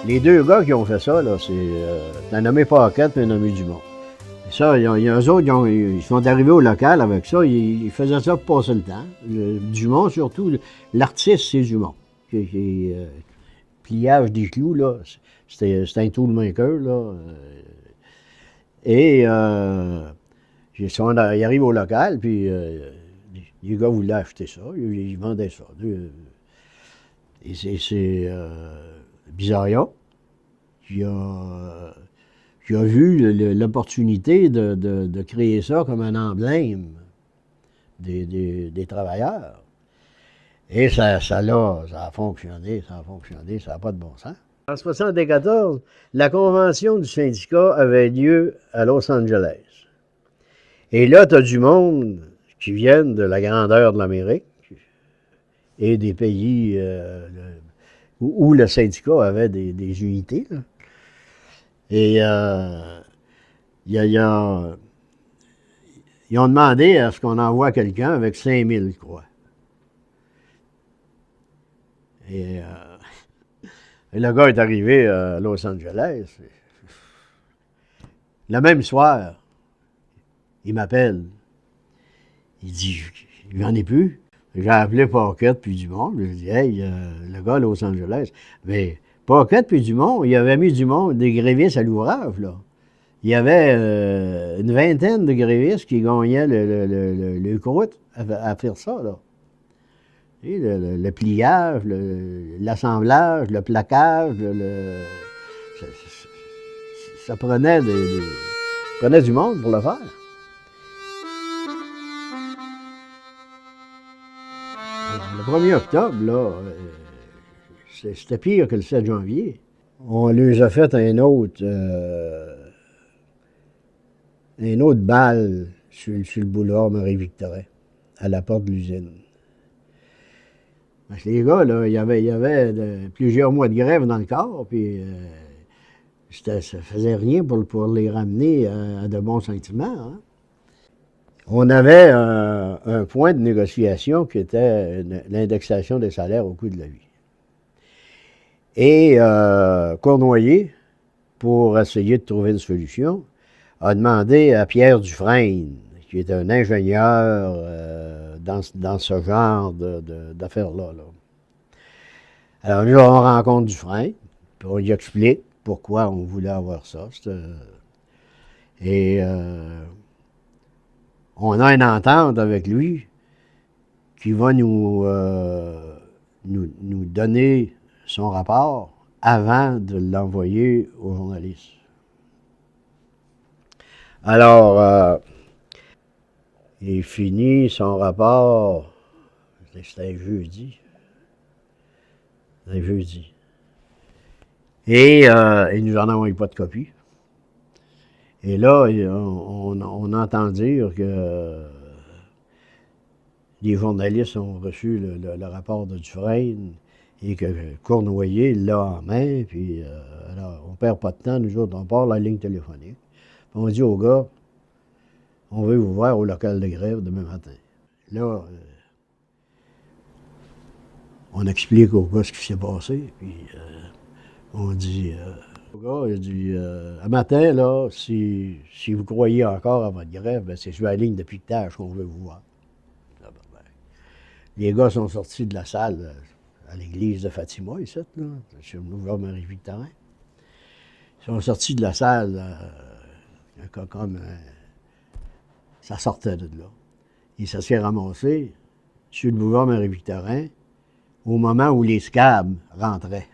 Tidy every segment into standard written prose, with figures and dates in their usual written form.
Les deux gars qui ont fait ça, là, c'est un nommé Paquette et un nommé Dumont. Et ça, eux autres, ils sont arrivés au local avec ça, ils faisaient ça pour passer le temps. Dumont, surtout, l'artiste, c'est Dumont. Pliage des clous, là, c'était un toolmaker, là. Et ils arrivent au local, puis les gars voulaient acheter ça, ils vendaient ça. Et c'est Bizarria qui a vu l'opportunité de créer ça comme un emblème des travailleurs. Et ça a fonctionné, ça n'a pas de bon sens. En 1974, la convention du syndicat avait lieu à Los Angeles. Et là, tu as du monde qui viennent de la grandeur de l'Amérique et des pays où le syndicat avait des unités. Là. Et ils ont demandé à ce qu'on envoie quelqu'un avec 5000 croix. Et le gars est arrivé à Los Angeles. Le même soir, il m'appelle. Il dit, il n'y en est plus. J'ai appelé Paquette puis Dumont. Je lui ai dit, hey, le gars à Los Angeles. Mais Paquette puis Dumont, il avait mis Dumont des grévistes à l'ouvrage, là. Il y avait une vingtaine de grévistes qui gagnaient le croûte à faire ça, là. Et le pliage, l'assemblage, le plaquage, ça prenait du monde pour le faire. Le 1er octobre, là, c'était pire que le 7 janvier. On les a fait un autre bal sur le boulevard Marie-Victorin, à la porte de l'usine. Parce que les gars, là, il y avait plusieurs mois de grève dans le corps, puis ça faisait rien pour les ramener à de bons sentiments. Hein. On avait un point de négociation qui était l'indexation des salaires au coût de la vie. Et Cournoyer, pour essayer de trouver une solution, a demandé à Pierre Dufresne, qui est un ingénieur dans ce genre d'affaires-là. Là. Alors, nous, on rencontre Dufresne, puis on lui explique pourquoi on voulait avoir ça. Et on a une entente avec lui qui va nous donner son rapport avant de l'envoyer aux journalistes. Alors, il finit son rapport, c'était un jeudi. Et il nous en envoie pas de copie. Et là, on entend dire que les journalistes ont reçu le rapport de Dufresne et que Cournoyer l'a en main, puis alors, on perd pas de temps, nous autres, on part la ligne téléphonique. Puis on dit aux gars, on veut vous voir au local de grève demain matin. Là, on explique aux gars ce qui s'est passé, puis on dit aux gars, il dit, à matin, là, si vous croyez encore à votre grève, ben, c'est sur la ligne de piquetage qu'on veut vous voir. Les gars sont sortis de la salle à l'église de Fatima, ici, là, sur le boulevard Marie-Victorin. Ils sont sortis de la salle comme Ça sortait de là. Et ça s'est ramassé sur le boulevard Marie-Victorin au moment où les scabs rentraient.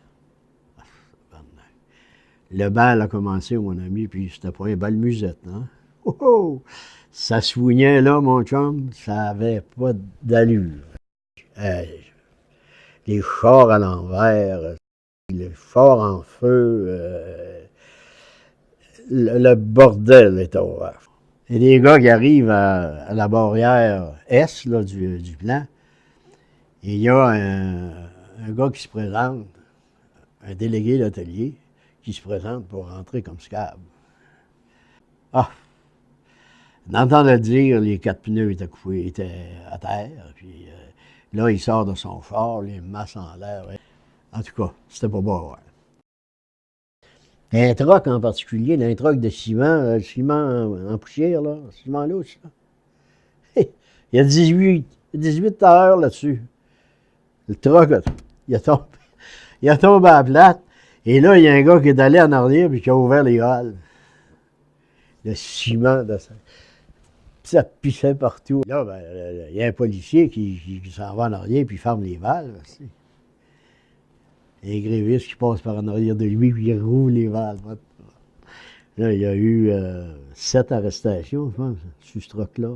Le bal a commencé, mon ami, puis c'était pas un bal musette, hein? Oh, oh! Ça soignait là, mon chum, ça avait pas d'allure. Les chars à l'envers, les chars en feu, le bordel était ouvert. Et les gars qui arrivent à la barrière est là, du plan, et il y a un gars qui se présente, un délégué d'atelier, qui se présente pour rentrer comme scab. Ah! D'entendre dire, les 4 pneus étaient coupés, étaient à terre, puis là, il sort de son char, les masses en l'air. En tout cas, c'était pas beau. Un troc en particulier, un troc de ciment, le ciment en poussière, là, ciment louche, là. Il y a 18 heures là-dessus. Le troc, il a tombé à la plate. Et là, il y a un gars qui est allé en arrière et qui a ouvert les halles. Le ciment de ça. Ça pissait partout. Là, ben, il y a un policier qui s'en va en arrière puis ferme les valves. Aussi. Il y a un gréviste qui passe par en arrière de lui puis il rouvre les valves. Là, il y a eu 7 arrestations, je pense, sur ce truc-là.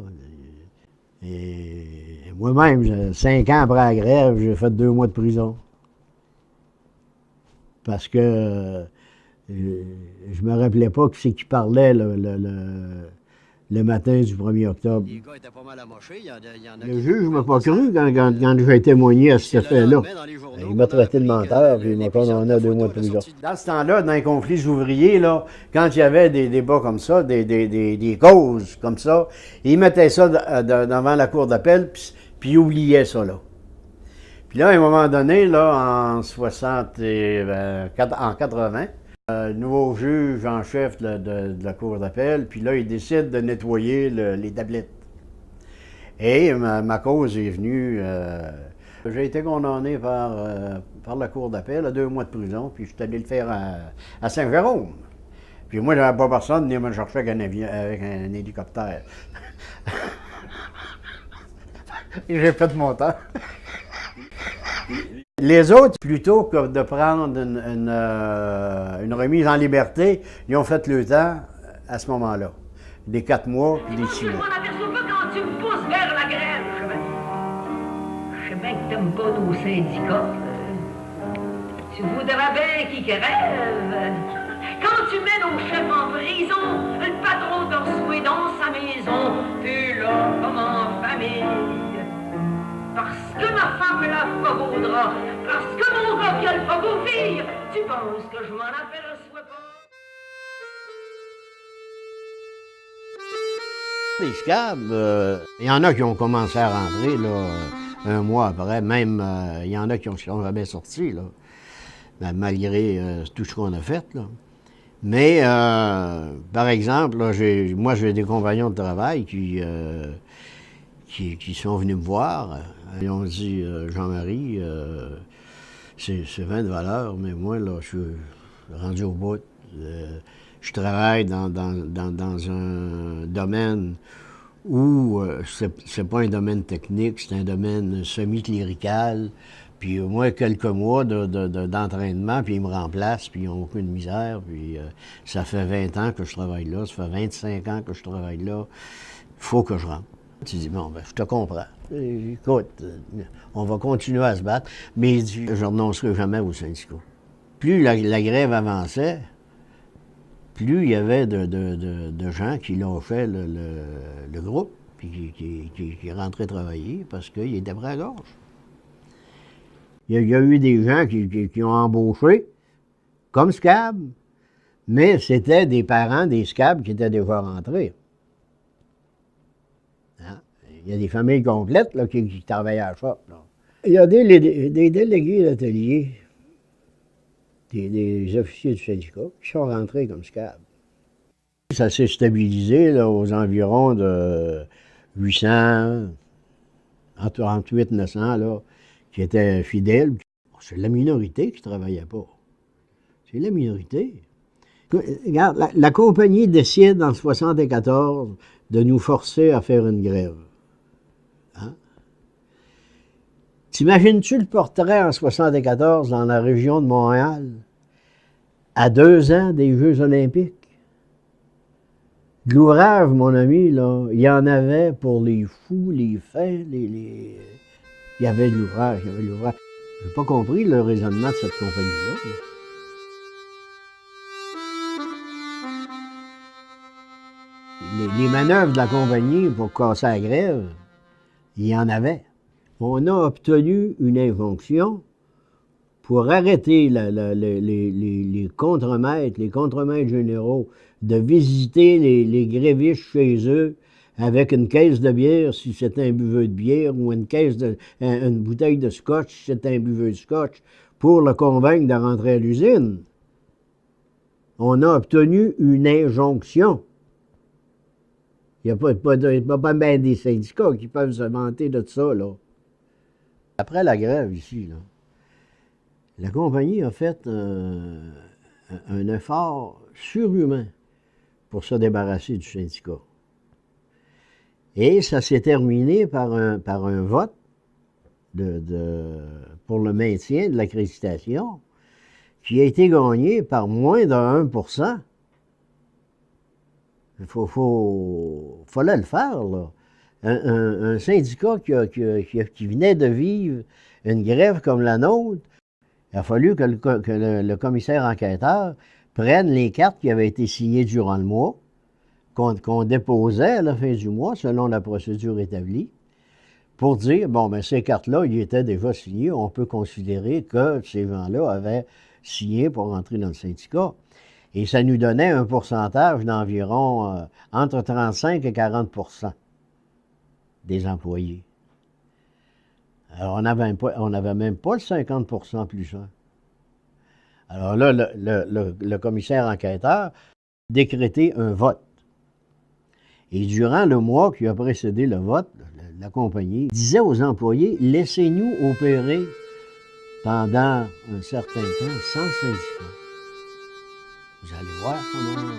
Et moi-même, 5 ans après la grève, j'ai fait 2 mois de prison. Parce que je me rappelais pas qui c'est qui parlait le matin du 1er octobre. Les gars étaient pas mal amochés. Il y en a Le juge ne m'a pas cru quand j'ai témoigné à ce fait-là. Il m'a traité de menteur puis il m'a condamné à 2 mois de prison. Dans ce temps-là, dans les conflits ouvriers, là, quand il y avait des débats comme ça, des causes comme ça, ils mettaient ça devant la cour d'appel puis ils oubliaient ça, là. Puis là, à un moment donné, là, en 80, nouveau juge en chef de la cour d'appel, puis là, il décide de nettoyer les tablettes. Et ma cause est venue. J'ai été condamné par la cour d'appel à 2 mois de prison, puis je suis allé le faire à Saint-Jérôme. Puis moi, j'avais pas personne venir me chercher avec un hélicoptère. J'ai fait mon temps. Les autres, plutôt que de prendre une remise en liberté, ils ont fait le temps à ce moment-là. Des 4 mois puis des 6 mois. Je m'en aperçois pas quand tu me pousses vers la grève, je sais bien que t'aimes pas nos syndicats. Tu voudrais bien qu'ils crèvent. Quand tu mets nos chefs en prison, le patron te reçoit dans sa maison, t'es là comme en famille. Parce que ma femme l'a pas beau drap, parce que mon gars vient le pas beau fille, tu penses que je m'en aperçois pas? Les scabs, il y en a qui ont commencé à rentrer là, 1 mois après, même il y en a qui sont jamais sortis, là, malgré tout ce qu'on a fait. Là. Mais, par exemple, là, moi j'ai des compagnons de travail qui sont venus me voir. Ils ont dit, Jean-Marie, c'est 20 de valeur, mais moi, là, je suis rendu au bout. Je travaille dans un domaine où c'est pas un domaine technique, c'est un domaine semi-clérical. Puis au moins quelques mois d'entraînement, puis ils me remplacent, puis ils n'ont aucune misère. Puis ça fait 20 ans que je travaille là, ça fait 25 ans que je travaille là. Il faut que je rentre. Tu dis, bon, ben, je te comprends. Écoute, on va continuer à se battre, mais je ne renoncerai jamais aux syndicats. Plus la grève avançait, plus il y avait de gens qui lâchaient le groupe, puis qui rentraient travailler parce qu'ils étaient prêts à gorge. Il y a eu des gens qui ont embauché comme scab, mais c'était des parents des scabs qui étaient déjà rentrés. Hein? Il y a des familles complètes là, qui travaillaient à la shop. Là. Il y a des délégués d'atelier, des officiers du syndicat, qui sont rentrés comme scab. Ça s'est stabilisé là, aux environs de 800, entre 800 et 900, là, qui étaient fidèles. C'est la minorité qui ne travaillait pas. C'est la minorité. Regarde, la compagnie décide en 1974 de nous forcer à faire une grève. Hein? T'imagines-tu le portrait en 1974 dans la région de Montréal, à 2 ans des Jeux olympiques? De l'ouvrage, mon ami, là, il y en avait pour les fous, les fins, il y avait de l'ouvrage, il y avait de l'ouvrage. J'ai pas compris le raisonnement de cette compagnie-là. Les manœuvres de la compagnie pour casser la grève, il y en avait. On a obtenu une injonction pour arrêter les contremaîtres généraux de visiter les grévistes chez eux avec une caisse de bière si c'était un buveux de bière ou une bouteille de scotch si c'était un buveux de scotch pour le convaincre de rentrer à l'usine. On a obtenu une injonction. Il n'y a pas bien des syndicats qui peuvent se vanter de ça, là. Après la grève ici, là, la compagnie a fait un effort surhumain pour se débarrasser du syndicat. Et ça s'est terminé par un vote pour le maintien de l'accréditation qui a été gagné par moins de 1%. Fallait le faire, là. Un syndicat qui venait de vivre une grève comme la nôtre, il a fallu que le commissaire enquêteur prenne les cartes qui avaient été signées durant le mois, qu'on déposait à la fin du mois, selon la procédure établie, pour dire, bon, ben ces cartes-là, ils étaient déjà signées, on peut considérer que ces gens-là avaient signé pour rentrer dans le syndicat. Et ça nous donnait un pourcentage d'environ entre 35 et 40% des employés. Alors, on n'avait même pas le 50% plus 1. Alors là, le commissaire enquêteur a décrété un vote. Et durant le mois qui a précédé le vote, la compagnie disait aux employés, laissez-nous opérer pendant un certain temps sans syndicat. Vous allez voir comment...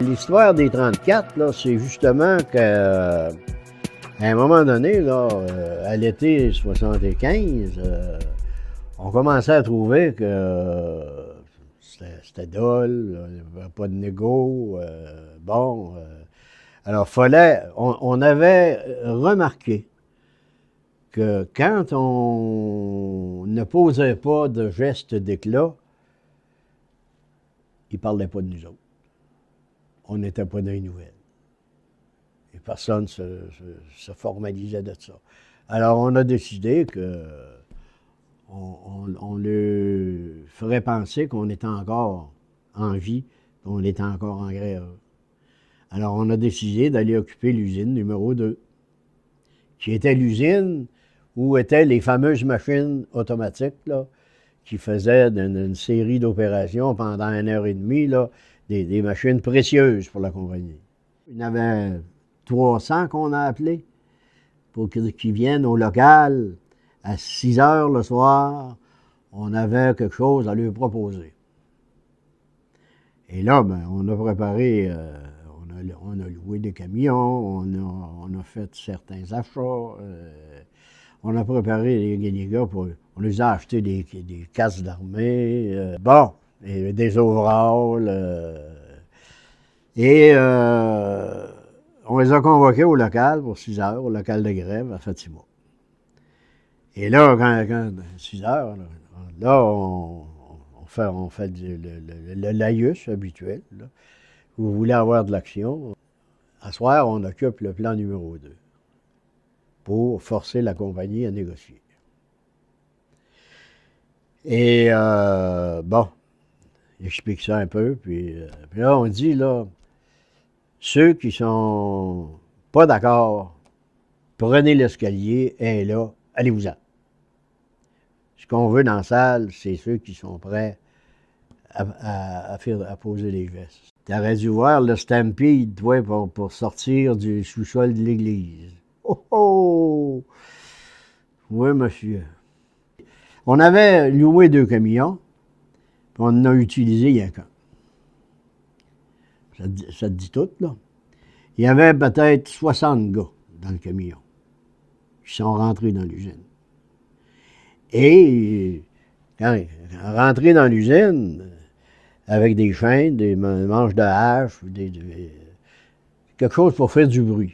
L'histoire des 34, là, c'est justement qu'à un moment donné, là, à l'été 75, on commençait à trouver que c'était dole, il n'y avait pas de négo, alors on avait remarqué que quand on ne posait pas de gestes d'éclat, ils ne parlaient pas de nous autres. On n'était pas dans les nouvelles. Et personne se formalisait de ça. Alors, on a décidé on leur ferait penser qu'on était encore en vie, qu'on était encore en grève. Alors, on a décidé d'aller occuper l'usine numéro 2, qui était l'usine où étaient les fameuses machines automatiques, là, qui faisaient une série d'opérations pendant 1h30, là, des machines précieuses pour la compagnie. Il y en avait 300 qu'on a appelés pour qu'ils viennent au local à 6 heures le soir. On avait quelque chose à leur proposer. Et là, ben, on a préparé, on a loué des camions, on a fait certains achats, on a préparé les gars on les a acheté des casques d'armée, et des overalls, on les a convoqués au local pour 6 heures, au local de grève à Fatima. Et là, quand 6 heures, là, on fait le laïus habituel. Là. Vous voulez avoir de l'action. À soir, on occupe le plan numéro 2 pour forcer la compagnie à négocier. Et j'explique ça un peu, puis là, on dit, là, ceux qui sont Pas d'accord. Prenez l'escalier, elle est là, allez-vous-en. Ce qu'on veut dans la salle, c'est ceux qui sont prêts à poser les gestes. Tu aurais dû voir le Stampede, toi, pour sortir du sous-sol de l'église. Oh oh! Oui, monsieur. On avait loué 2 camions, puis on en a utilisé rien qu'un. Ça te dit tout, là? Il y avait peut-être 60 gars dans le camion qui sont rentrés dans l'usine. Et quand rentrés dans l'usine, avec des chaînes, des manches de hache, quelque chose pour faire du bruit.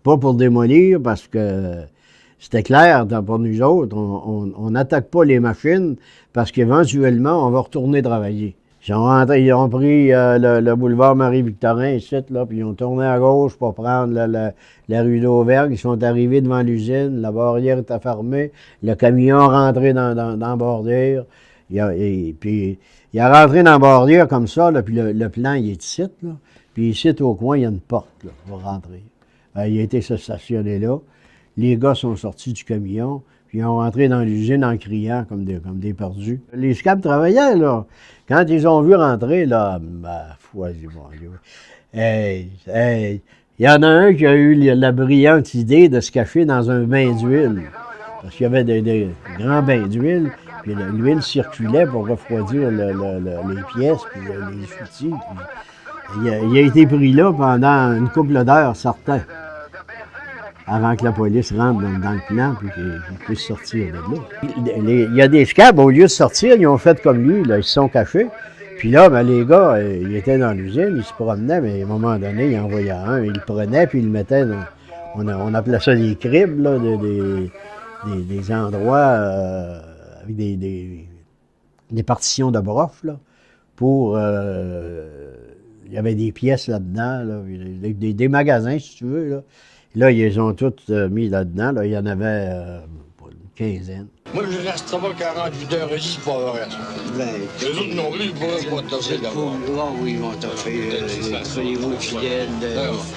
Pas pour démolir, parce que c'était clair pour nous autres, on n'attaque pas les machines, parce qu'éventuellement, on va retourner travailler. Ils ont pris le boulevard Marie-Victorin, ici, là, puis ils ont tourné à gauche pour prendre la rue d'Auvergne. Ils sont arrivés devant l'usine, la barrière était fermée, le camion rentré dans la bordure. Puis il a rentré dans la bordure comme ça, là, puis le plan, il est ici, là. Puis ici, au coin, il y a une porte là, pour rentrer. Il a été stationné là. Les gars sont sortis du camion, puis ils ont rentré dans l'usine en criant comme des perdus. Les scabs travaillaient, là. Quand ils ont vu rentrer, là, foi du bon Dieu. Il y en a un qui a eu la brillante idée de se cacher dans un bain d'huile. Parce qu'il y avait des grands bains d'huile, puis l'huile circulait pour refroidir les pièces, puis les outils. Puis il a été pris là pendant une couple d'heures, certain, avant que la police rentre dans le plan, puis qu'il puisse sortir de là. Il y a des scabs, au lieu de sortir, ils ont fait comme lui, là, ils se sont cachés. Puis là, ben, les gars, ils étaient dans l'usine, ils se promenaient, mais à un moment donné, ils envoyaient un, ils le prenaient, puis ils le mettaient dans... On appelait ça des cribs, là, des endroits avec des partitions de broche, là, pour... il y avait des pièces là-dedans, là, des magasins, si tu veux, là. Là, ils les ont toutes mis là-dedans. Là. Il y en avait une quinzaine. Moi, je reste pas 48 heures ici, c'est pas vrai. Les autres non plus, ils pourraient pas toffer d'abord. Oui, ils vont toffer. Soyez-vous fidèles.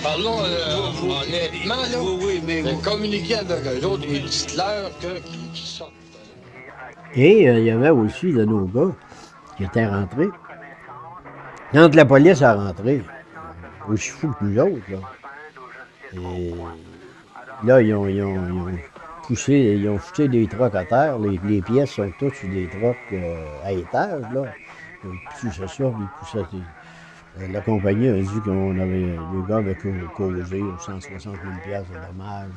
Parlons honnêtement, là. Oui, mais vous communiquez avec eux autres, et dites-leur qu'ils sortent. Et il y avait aussi de nos gars qui étaient rentrés. Quand la police a rentré, aussi fou que nous autres, là. Et là, ils ont jeté des trocs à terre. Les pièces sont toutes sur des trocs à étage, là. Ils poussaient ça, puis ils poussaient. La compagnie a dit les gars avaient causé 160 000 piastres de dommages.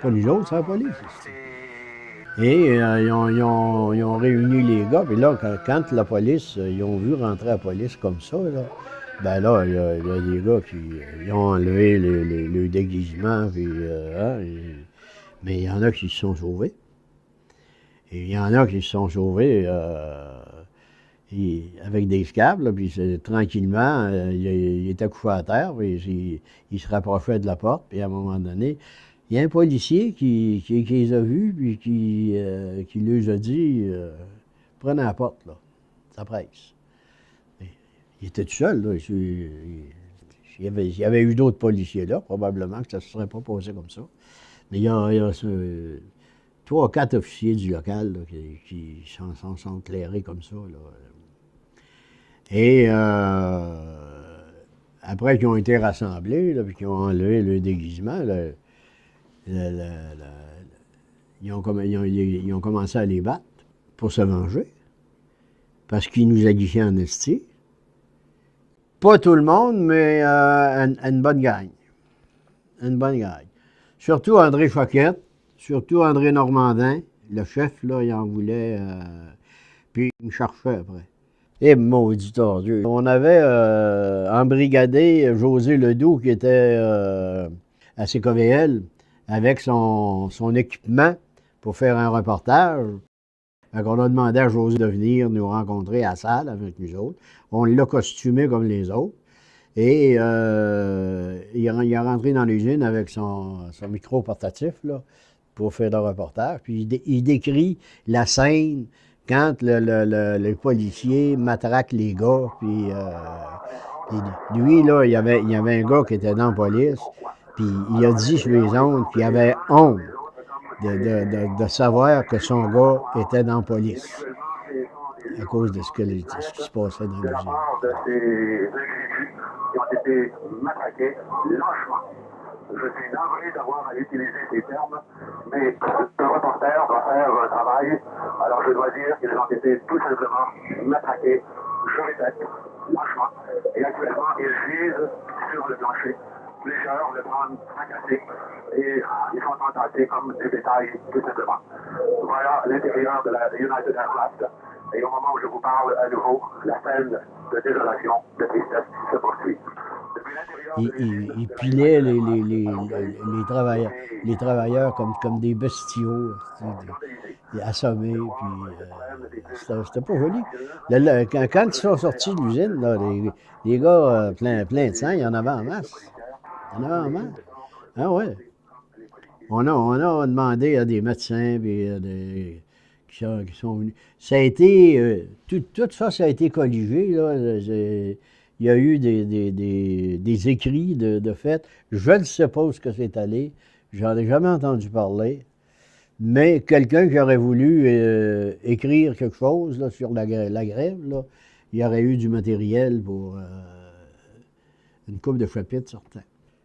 Pas nous autres, c'est la police. Et ils ont réuni les gars, puis là, quand la police, ils ont vu rentrer la police comme ça, là, ben là, il y a des gars qui ils ont enlevé le déguisement, puis, mais il y en a qui se sont sauvés. Et il y en a qui se sont sauvés avec des scabs, là, puis tranquillement, il était couché à terre, puis il se rapprochait de la porte, puis à un moment donné, il y a un policier qui les a vus, puis qui lui a dit prenez la porte, là, ça presse. Il était tout seul, là. Il y avait eu d'autres policiers là, probablement que ça ne se serait pas passé comme ça. Mais il y a 3 ou 4 officiers du local là, qui sont éclairés comme ça, là. Et après qu'ils ont été rassemblés, là, puis qu'ils ont enlevé le déguisement, là, ils ont commencé à les battre pour se venger, parce qu'ils nous aguichaient en esti. Pas tout le monde, mais une bonne gang. Une bonne gang. Surtout André Choquette, surtout André Normandin. Le chef, là, il en voulait. Puis il me cherchait après. Et maudit tordu. On avait embrigadé José Ledoux, qui était à CKVL, avec son équipement pour faire un reportage. On a demandé à José de venir nous rencontrer à la salle avec nous autres. On l'a costumé comme les autres. Et il est rentré dans l'usine avec son micro portatif là, pour faire le reportage. Puis il décrit la scène quand le policier matraque les gars. Puis lui, là, il y avait un gars qui était dans la police. Puis il a dit sur les ondes qu'il avait honte de savoir que son gars était dans la police à cause de ce qui se passait dans de la l'usine. part de ces individus qui ont été matraqués lâchement. Je suis navré d'avoir à utiliser ces termes, mais un reporter doit faire un travail. Alors je dois dire qu'ils ont été tout simplement matraqués, je répète, lâchement. Et actuellement, ils gisent sur le plancher. Plusieurs le prennent fracassé et ils sont entassés comme des bétails, tout simplement. Voilà l'intérieur de la United Aircraft. Et au moment où je vous parle à nouveau, la scène de désolation, de tristesse se poursuit. Depuis l'intérieur de l'usine, Il pilait les travailleurs comme des bestiaux, assommés, puis c'était pas joli. Quand ils sont sortis de l'usine, là, les gars plein de sang, il y en avait en masse. Il y en avait en masse. Ah ouais. On a demandé à des médecins puis qui sont venus. Ça a été, tout ça, ça a été colligé, là. Il y a eu des écrits de fait. Je ne sais pas où ce que c'est allé. J'en ai jamais entendu parler. Mais quelqu'un qui aurait voulu écrire quelque chose là, sur la grève, là, il y aurait eu du matériel pour une couple de chapitres certains.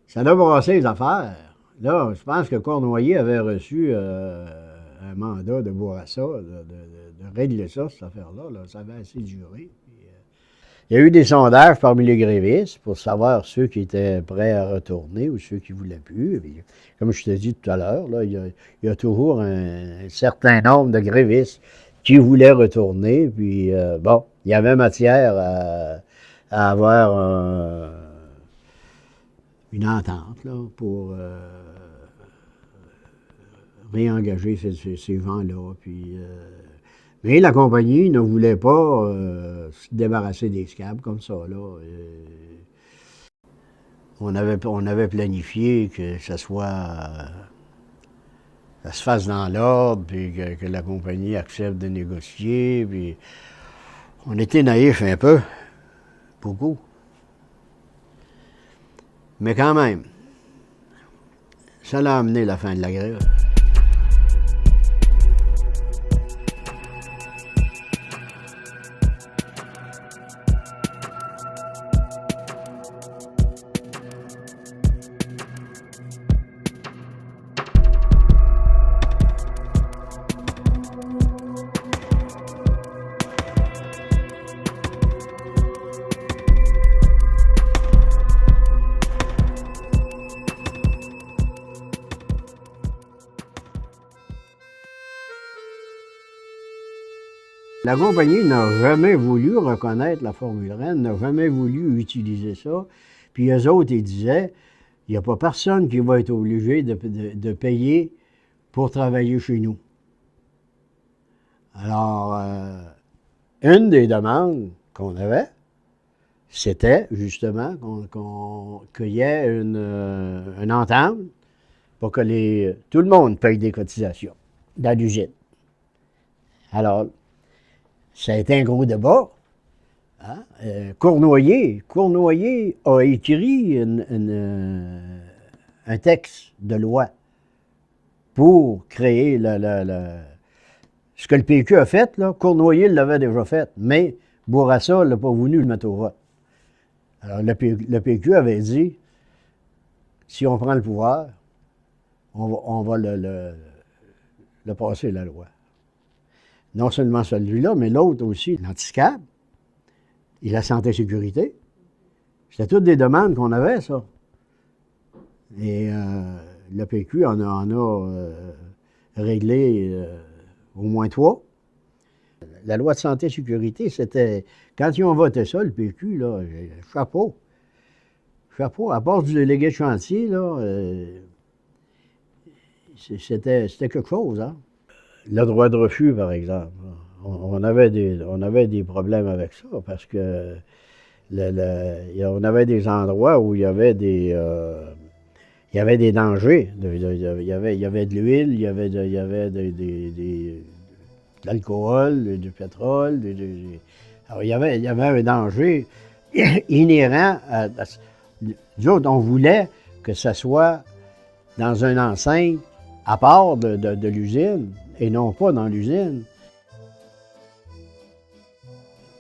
Ça a brassé les affaires. Là, je pense que Cournoyer avait reçu un mandat de Bourassa, de régler ça, cette affaire-là. Là. Ça avait assez duré. Il y a eu des sondages parmi les grévistes pour savoir ceux qui étaient prêts à retourner ou ceux qui ne voulaient plus. Puis, comme je t'ai dit tout à l'heure, là, il y a toujours un certain nombre de grévistes qui voulaient retourner. Puis, bon, il y avait matière à avoir une entente là, pour réengager ces gens-là. Puis, mais la compagnie ne voulait pas se débarrasser des scabs comme ça. Là. On avait planifié que ça se fasse dans l'ordre, puis que la compagnie accepte de négocier. Puis on était naïfs un peu, beaucoup. Mais quand même, ça l'a amené la fin de la grève. La compagnie n'a jamais voulu reconnaître la Formule Rennes, n'a jamais voulu utiliser ça. Puis eux autres, ils disaient, il n'y a pas personne qui va être obligé de payer pour travailler chez nous. Alors, une des demandes qu'on avait, c'était justement qu'il y ait une entente pour que tout le monde paye des cotisations dans l'usine. Alors, ça a été un gros débat. Hein? Cournoyer a écrit un texte de loi pour créer ce que le PQ a fait. Là, Cournoyer l'avait déjà fait, mais Bourassa n'a pas voulu le mettre au vote. Alors, le PQ avait dit, si on prend le pouvoir, on va le passer la loi. Non seulement celui-là, mais l'autre aussi, l'anti-scab et la santé-sécurité. C'était toutes des demandes qu'on avait, ça. Et le PQ en a réglé au moins 3. La loi de santé-sécurité, c'était... Quand ils ont voté ça, le PQ, là, chapeau. Chapeau. À part du délégué de chantier, là, c'était quelque chose, hein. Le droit de refus, par exemple. On avait des problèmes avec ça parce que on avait des endroits où il y avait des dangers. Il y avait de l'huile, il y avait de l'alcool, du pétrole. Alors, il y avait un danger inhérent à nous autres, on voulait que ça soit dans une enceinte à part de l'usine et non pas dans l'usine.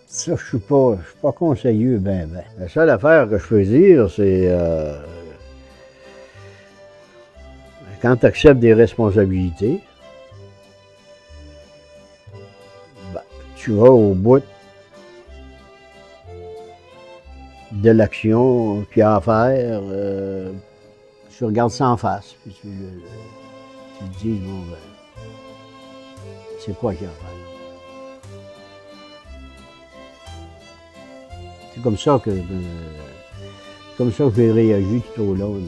Ça, je suis pas conseilleux, ben. La seule affaire que je peux dire, c'est quand tu acceptes des responsabilités, ben, tu vas au bout de l'action qu'il y a à faire. Tu regardes ça en face, puis tu te dis, bon, ben, c'est quoi qu'il y a à faire? C'est comme ça que j'ai réagi tout au long.